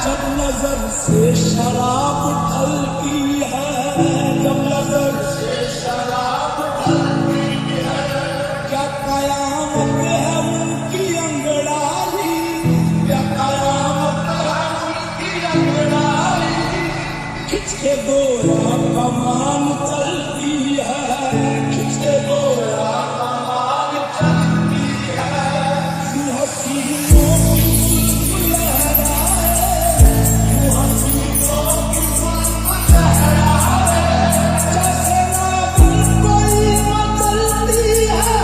जब नजर से शराब ढलती है, जब नजर से शराब ढलती है, क्या कयामत है उनकी अंगड़ाई, क्या कयामत है उनकी अंगड़ाई। खिंच के गोरा कमान चलती है, खिंच के गोरा कमान चलती है। यूं हसीनों की जुल्फ लहराए, यूं हसीनों की जुल्फ लहराए, जैसे नागिन कोई मचलती है।